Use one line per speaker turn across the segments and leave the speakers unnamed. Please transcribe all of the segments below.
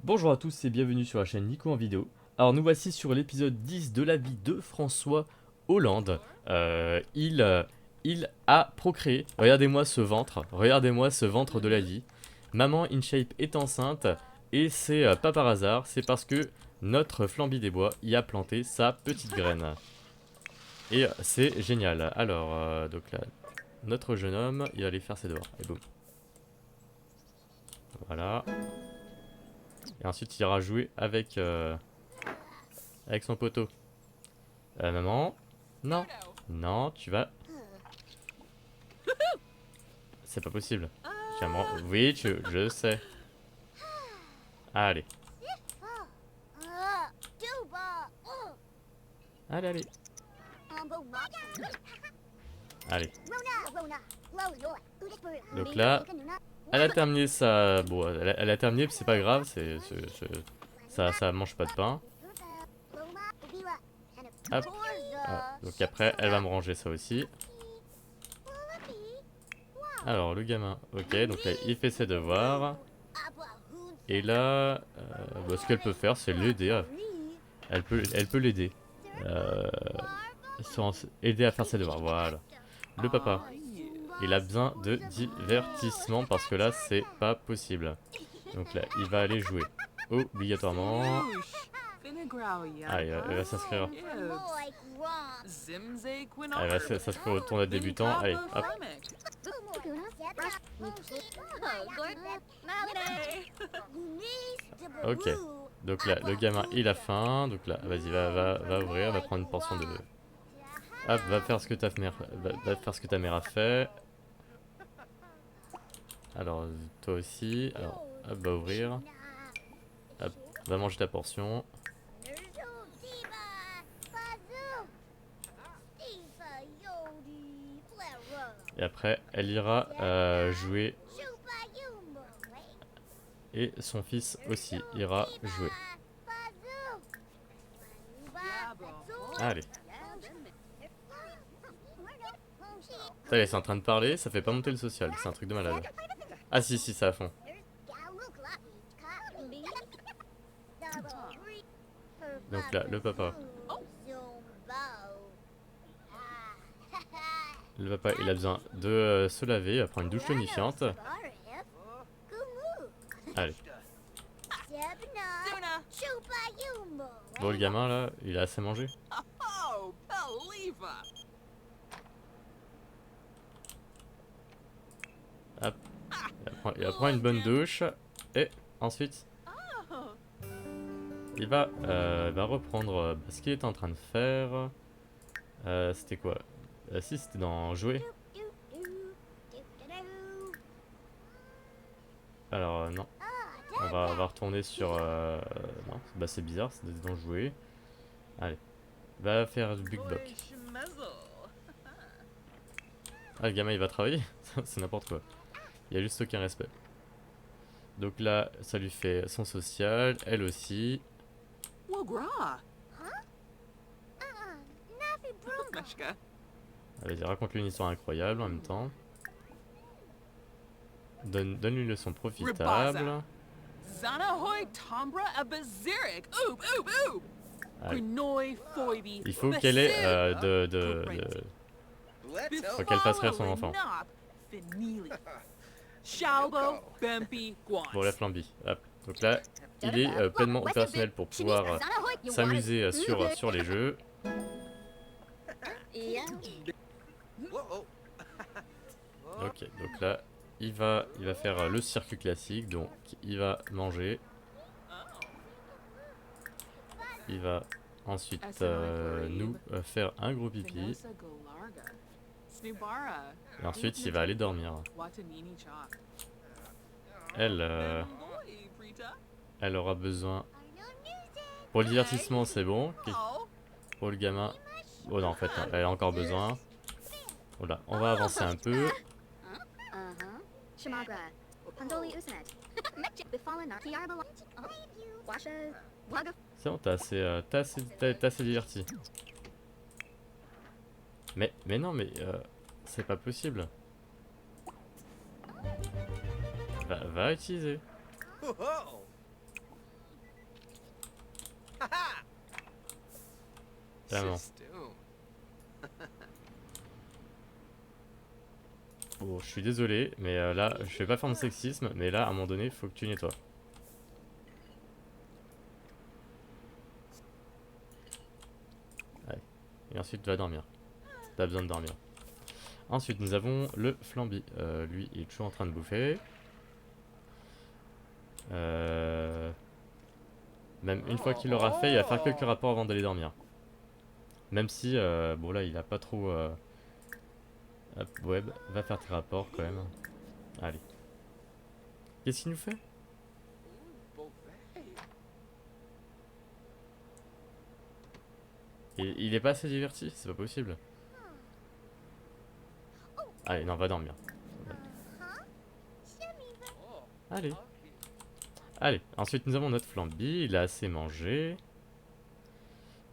Bonjour à tous et bienvenue sur la chaîne Nico en vidéo. Alors nous voici sur l'épisode 10 de la vie de François Hollande. Il a procréé. Regardez-moi ce ventre de la vie. Maman InShape est enceinte et c'est pas par hasard, c'est parce que notre Flamby des Bois y a planté sa petite graine. Et c'est génial. Alors, donc là, notre jeune homme, il va aller faire ses devoirs. Et boum. Voilà. Et ensuite il ira jouer avec son poteau. Maman? Non. Non, tu vas... C'est pas possible. Oui, je sais. Allez. Allez, allez. Allez. Donc là, elle a terminé sa... Bon, elle a terminé, c'est pas grave, ça mange pas de pain. Hop. Ah, donc après, elle va me ranger ça aussi. Alors, le gamin, ok, donc là, il fait ses devoirs. Et là, ce qu'elle peut faire, c'est l'aider. Elle peut l'aider. Sans aider à faire ses devoirs, voilà. Le papa, il a besoin de divertissement parce que là, c'est pas possible. Donc là, il va aller jouer. Obligatoirement. Allez, elle va s'inscrire. Elle va s'inscrire au tournoi de débutant. Allez, hop. Ok. Donc là, le gamin, il a faim. Donc là, vas-y, va ouvrir, va prendre une portion de... Hop, va faire ce que va faire ce que ta mère a fait. Alors, toi aussi. Alors, hop, va ouvrir. Hop, va manger ta portion. Et après, elle ira jouer. Et son fils aussi ira jouer. Allez. Allez, c'est en train de parler, ça fait pas monter le social, c'est un truc de malade. Ah si, ça à fond. Donc là, le papa. Le papa, il a besoin de se laver, il va prendre une douche tonifiante. Allez. Bon, le gamin là, il a assez mangé. Hop. Il va prendre une bonne douche. Et ensuite, il va reprendre ce qu'il était en train de faire. C'était quoi? Si, c'était dans jouer. Alors, non. On va retourner sur... non, bah c'est bizarre, c'est dans jouer. Allez. Va faire du big block. Ah, le gamin il va travailler. C'est n'importe quoi. Il y a juste aucun respect. Donc là, ça lui fait son social, elle aussi. Allez, raconte-lui une histoire incroyable en même temps. Donne-lui une leçon profitable. Allez. Il faut qu'elle ait faut qu'elle fasse rire son enfant. Bon, la flambie. Hop. Donc là, il est pleinement opérationnel pour pouvoir s'amuser sur les jeux. Ok, donc là, il va faire le circuit classique, donc il va manger. Il va ensuite nous faire un gros pipi. Et ensuite, il va aller dormir. Elle, elle aura besoin... Pour le divertissement, c'est bon. Pour le gamin... Oh non, en fait, non, elle a encore besoin. Voilà, on va avancer un peu. C'est bon, t'as assez diverti. Mais non, mais c'est pas possible. Va utiliser. Clairement. Bon, je suis désolé, mais là, je vais pas faire de sexisme, mais là, à un moment donné, faut que tu nettoies. Allez. Et ensuite, tu vas dormir. T'as besoin de dormir. Ensuite, nous avons le Flamby. Lui, il est toujours en train de bouffer. Même une fois qu'il l'aura fait, il va faire quelques rapports avant d'aller dormir. Même si, bon là, il a pas trop... Hop, web, va faire tes rapports quand même. Allez. Qu'est-ce qu'il nous fait? Il est pas assez diverti, c'est pas possible. Allez, non, va dormir. Allez. Allez, ensuite nous avons notre Flamby, il a assez mangé.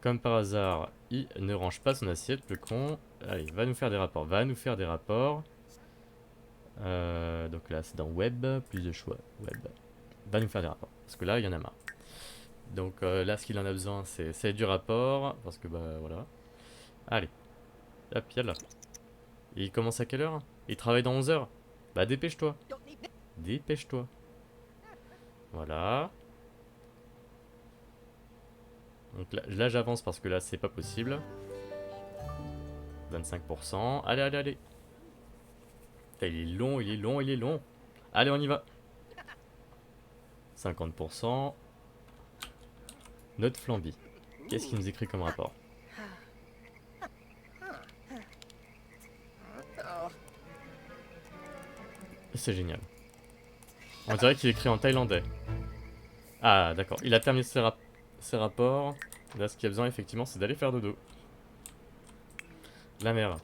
Comme par hasard, il ne range pas son assiette, le con. Allez, va nous faire des rapports, va nous faire des rapports. Donc là, c'est dans Web, plus de choix, Web. Va nous faire des rapports, parce que là, il y en a marre. Donc là, ce qu'il en a besoin, c'est du rapport, parce que bah voilà. Allez, hop, yallah. Et il commence à quelle heure? Il travaille dans 11 heures. Bah dépêche-toi, dépêche-toi. Voilà. Donc là j'avance parce que là, c'est pas possible. 25%. Allez, allez, allez. Putain, il est long, il est long, il est long. Allez, on y va. 50%. Notre Flamby. Qu'est-ce qu'il nous écrit comme rapport? C'est génial. On dirait qu'il écrit en thaïlandais. Ah, d'accord. Il a terminé ses rapports. Là, ce qu'il a besoin, effectivement, c'est d'aller faire dodo. La mère,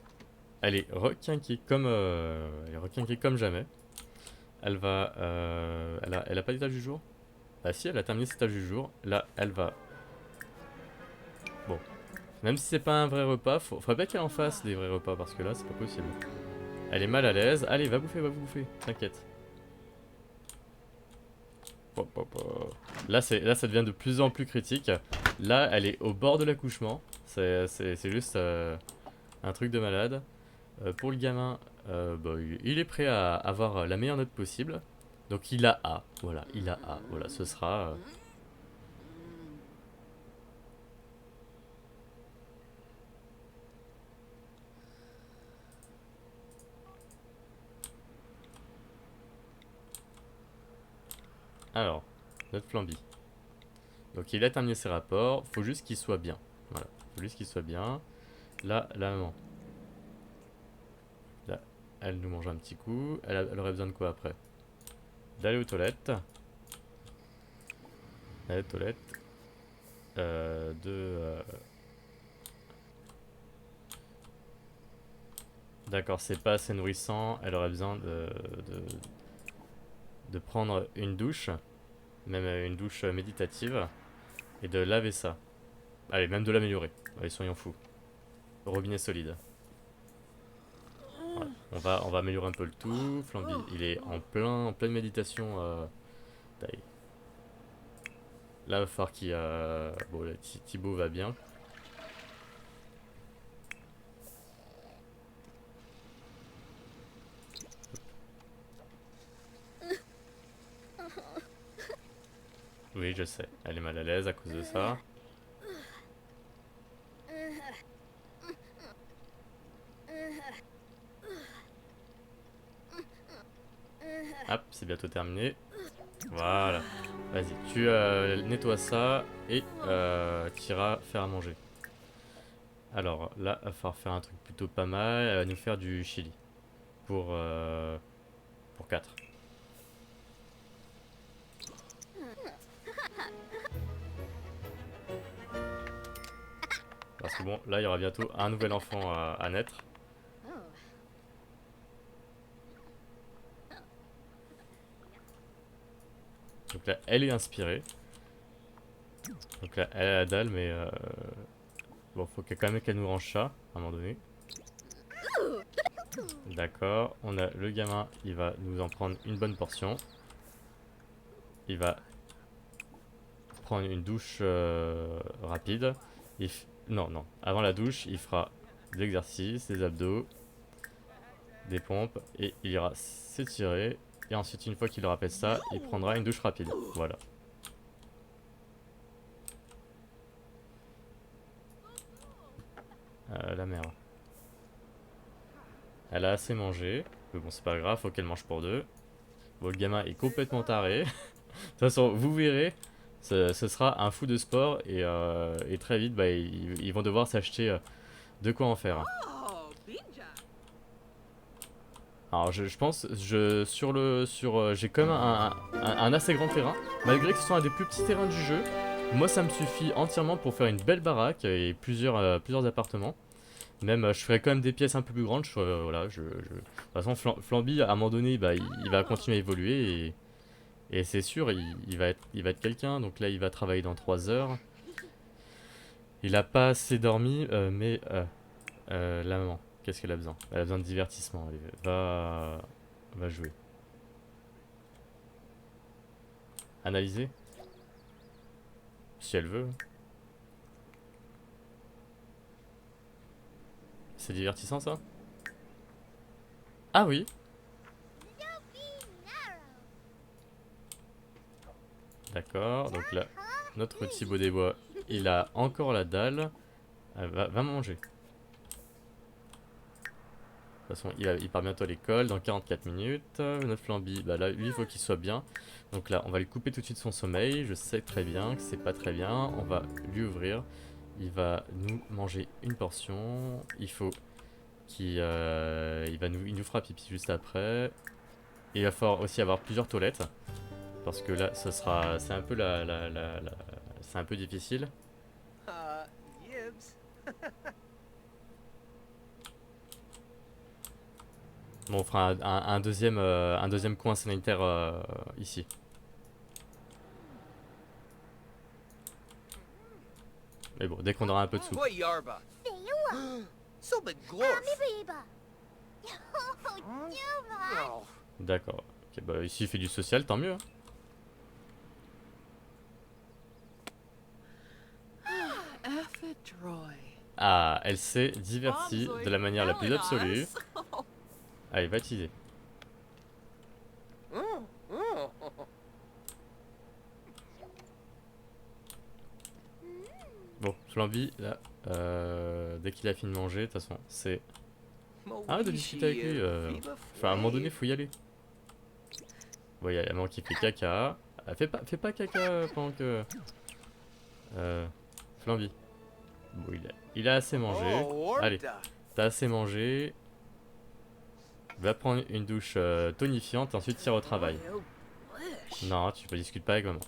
elle est requinquée comme jamais. Elle va... elle a pas d'étage du jour? Ah si, elle a terminé ses tâches du jour. Là, elle va... Bon. Même si c'est pas un vrai repas, faudrait pas qu'elle en fasse des vrais repas, parce que là, c'est pas possible. Elle est mal à l'aise. Allez, va bouffer. T'inquiète. Hop, hop, hop. Là, ça devient de plus en plus critique. Là, elle est au bord de l'accouchement. C'est juste un truc de malade. Pour le gamin, bah, il est prêt à avoir la meilleure note possible. Donc il a A. Voilà, il a A. Voilà, ce sera... Alors, notre Flamby. Donc il a terminé ses rapports. Faut juste qu'il soit bien. Voilà, faut juste qu'il soit bien. Là, la maman. Là, elle nous mange un petit coup. Elle aurait besoin de quoi après? D'aller aux toilettes. Aller aux toilettes. D'accord, c'est pas assez nourrissant. Elle aurait besoin de prendre une douche. Même une douche méditative. Et de laver ça. Allez, même de l'améliorer. Allez, soyons fous. Robinet solide. Voilà. On va améliorer un peu le tout. Flamby, il est en pleine méditation. Allez. Là, il va falloir qu'il... Bon, là, Thibaut va bien. Oui, je sais. Elle est mal à l'aise à cause de ça. Hop, c'est bientôt terminé. Voilà. Vas-y, tu nettoies ça et tu iras faire à manger. Alors là, il va falloir faire un truc plutôt pas mal. Elle va nous faire du chili. Pour 4. Parce que bon, là, il y aura bientôt un nouvel enfant à naître. Donc là, elle est inspirée. Donc là, elle a la dalle, mais bon, faut quand même qu'elle nous range ça, à un moment donné. D'accord, on a le gamin, il va nous en prendre une bonne portion. Il va prendre une douche rapide. Non, non. Avant la douche, il fera de l'exercice, des abdos, des pompes, et il ira s'étirer. Et ensuite, une fois qu'il aura fait ça, il prendra une douche rapide. Voilà. La mère. Elle a assez mangé. Mais bon, c'est pas grave, faut qu'elle mange pour deux. Bon, le gamin est complètement taré. De toute façon, vous verrez, ce sera un fou de sport et très vite, bah, ils vont devoir s'acheter de quoi en faire. Alors, je pense, j'ai quand même un assez grand terrain, malgré que ce soit un des plus petits terrains du jeu. Moi, ça me suffit entièrement pour faire une belle baraque et plusieurs appartements. Même, je ferai quand même des pièces un peu plus grandes. Voilà, de toute façon, Flamby, à un moment donné, bah, il va continuer à évoluer et c'est sûr, il va être quelqu'un. Donc là, il va travailler dans 3 heures. Il a pas assez dormi, mais la maman, qu'est-ce qu'elle a besoin? Elle a besoin de divertissement. Allez, va jouer. Analyser, si elle veut. C'est divertissant ça? Ah oui, d'accord. Donc là, notre petit beau des bois, il a encore la dalle. Va manger. De toute façon, il part bientôt à l'école dans 44 minutes. Notre Flamby, bah là, lui, il faut qu'il soit bien. Donc là, on va lui couper tout de suite son sommeil. Je sais très bien que c'est pas très bien. On va lui ouvrir. Il va nous manger une portion. Il faut il nous fera pipi juste après. Et il va falloir aussi avoir plusieurs toilettes. Parce que là, c'est un peu c'est un peu difficile.
Yibs.
Bon, on fera un deuxième coin sanitaire ici. Mais bon, dès qu'on aura un peu de sous.
Boy Yarba. So big glorf. Oh.
D'accord. Ok, bah ici il fait du social, tant mieux, hein. Ah, elle s'est divertie de la manière la plus absolue. Allez, va utiliser. Bon, Flamby, là, dès qu'il a fini de manger, de toute façon, c'est... Arrête de discuter avec lui. Enfin, à un moment donné, faut y aller. Bon, il y a la maman qui fait caca. Fais pas caca pendant que... Flamby. Bon, il a assez mangé. Allez, t'as assez mangé. Va prendre une douche tonifiante et ensuite tire au travail. Non, tu ne discutes pas avec maman.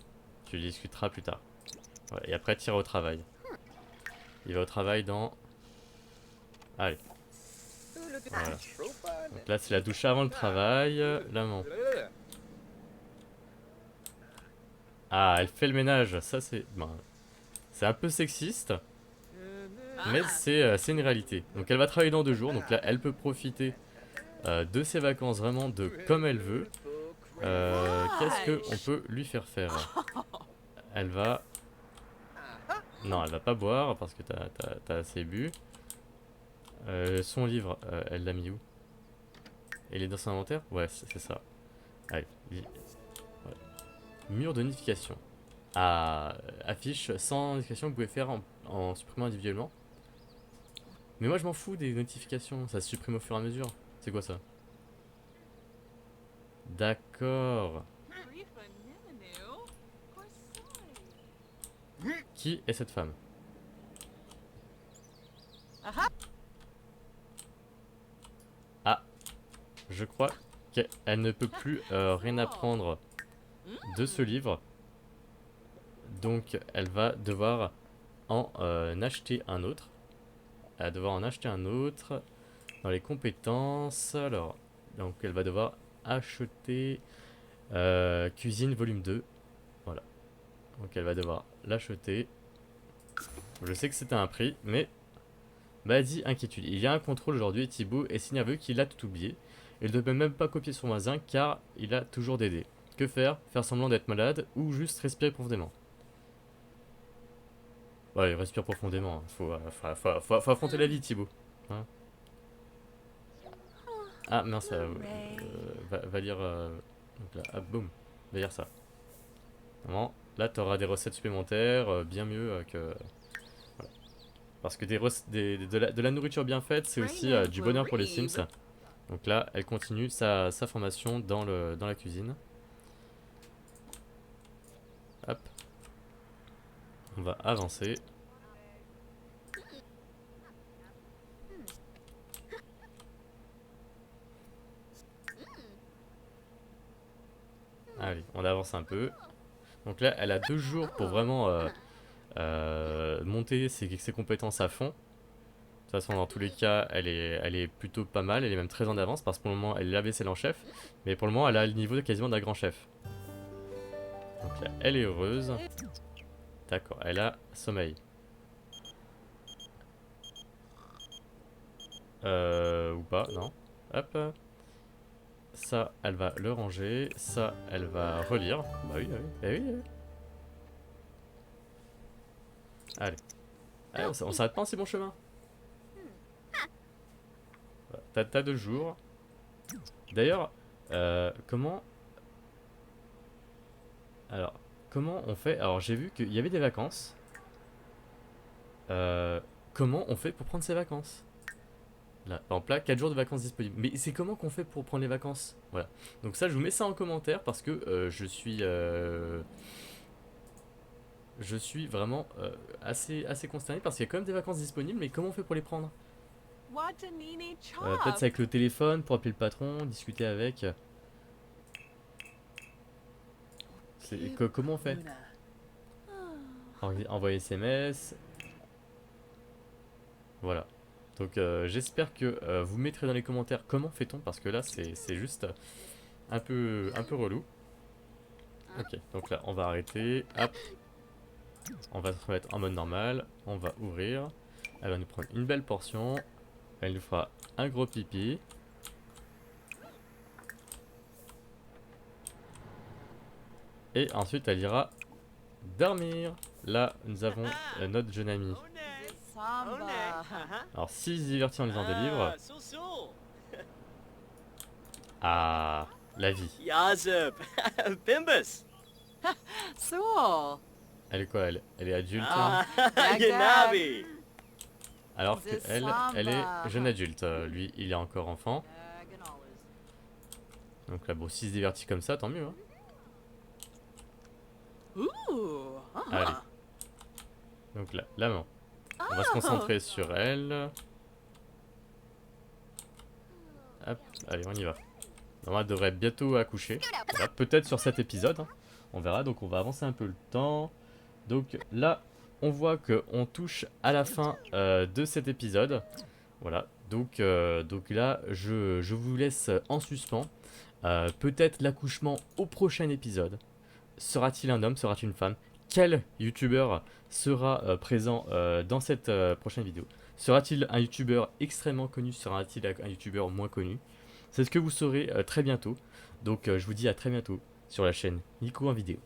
Tu discuteras plus tard. Ouais, et après, tire au travail. Il va au travail dans... Allez, voilà. Donc là, c'est la douche avant le travail. La maman. Ah, elle fait le ménage. Ça, c'est... Ben, c'est un peu sexiste, mais c'est une réalité. Donc elle va travailler dans 2 jours. Donc là, elle peut profiter de ses vacances vraiment de comme elle veut. Qu'est-ce qu'on peut lui faire faire? Elle va... Non, elle va pas boire parce que t'as assez bu. Son livre, elle l'a mis où? Il est dans son inventaire? Ouais, c'est ça. Allez, ouais. Mur de notification. Ah, affiche sans notification, vous pouvez faire en supprimant individuellement. Mais moi je m'en fous des notifications, ça se supprime au fur et à mesure. C'est quoi ça? D'accord. Qui est cette femme? Ah, je crois qu'elle ne peut plus rien apprendre de ce livre. Donc elle va devoir en acheter un autre. Elle va devoir en acheter un autre dans les compétences. Alors, donc elle va devoir acheter cuisine volume 2. Voilà. Donc elle va devoir l'acheter. Je sais que c'était un prix, mais maladie, inquiétude. Il y a un contrôle aujourd'hui et Thibaut est si nerveux qu'il a tout oublié. Il ne peut même pas copier son voisin car il a toujours des dés. Que faire? Faire semblant d'être malade ou juste respirer profondément? Ouais, respire profondément. Hein. Faut affronter la vie, Thibaut. Hein. Ah mince, va lire. Donc là, ah, boum, va lire ça. Vraiment, là, t'auras des recettes supplémentaires, bien mieux que. Voilà. Parce que de la nourriture bien faite, c'est aussi du bonheur pour les Sims. Donc là, elle continue sa formation dans la cuisine. Hop, on va avancer. Allez, on avance un peu. Donc là, elle a 2 jours pour vraiment monter ses compétences à fond. De toute façon, dans tous les cas, elle est plutôt pas mal. Elle est même très en avance parce que pour le moment, elle est la vaisselle en chef. Mais pour le moment, elle a le niveau quasiment d'un grand chef. Donc là, elle est heureuse. D'accord, elle a sommeil. Ou pas, non. Hop. Ça, elle va le ranger. Ça, elle va relire. Bah oui, bah oui, bah oui, bah oui. Allez. Allez, on s'arrête pas en si bon chemin. Voilà, t'as 2 jours. D'ailleurs, comment... Alors, comment on fait... Alors, j'ai vu qu'il y avait des vacances. Comment on fait pour prendre ses vacances? Là, par exemple, là, 4 jours de vacances disponibles. Mais c'est comment qu'on fait pour prendre les vacances? Voilà. Donc ça, je vous mets ça en commentaire parce que je suis vraiment assez consterné parce qu'il y a quand même des vacances disponibles, mais comment on fait pour les prendre? Peut-être c'est avec le téléphone pour appeler le patron, discuter avec. Comment on fait? Envoyer SMS. Voilà. Donc j'espère que vous mettrez dans les commentaires comment fait-on parce que là c'est juste un peu relou. Ok, donc là on va arrêter. Hop. On va se remettre en mode normal. On va ouvrir. Elle va nous prendre une belle portion. Elle nous fera un gros pipi. Et ensuite elle ira dormir. Là nous avons notre jeune ami. Alors s'il se divertit en lisant des livres. Ah, la vie.
Yazub, Bimbus.
Elle est quoi elle est adulte
Ah,
Dag,
Yanabi.
alors qu'elle, elle est jeune adulte. Lui, il est encore enfant. Donc là, bon, s'il se divertit comme ça, tant mieux. Hein. Allez. Donc là, la main. On va se concentrer sur elle. Hop, allez, on y va. Normalement, elle devrait bientôt accoucher. Voilà, peut-être sur cet épisode. Hein. On verra, donc on va avancer un peu le temps. Donc là, on voit qu'on touche à la fin de cet épisode. Voilà, donc là, je vous laisse en suspens. Peut-être l'accouchement au prochain épisode. Sera-t-il un homme, sera-t-il une femme? Quel youtubeur sera présent dans cette prochaine vidéo? Sera-t-il un youtubeur extrêmement connu? Sera-t-il un youtubeur moins connu? C'est ce que vous saurez très bientôt. Donc je vous dis à très bientôt sur la chaîne Nico en vidéo.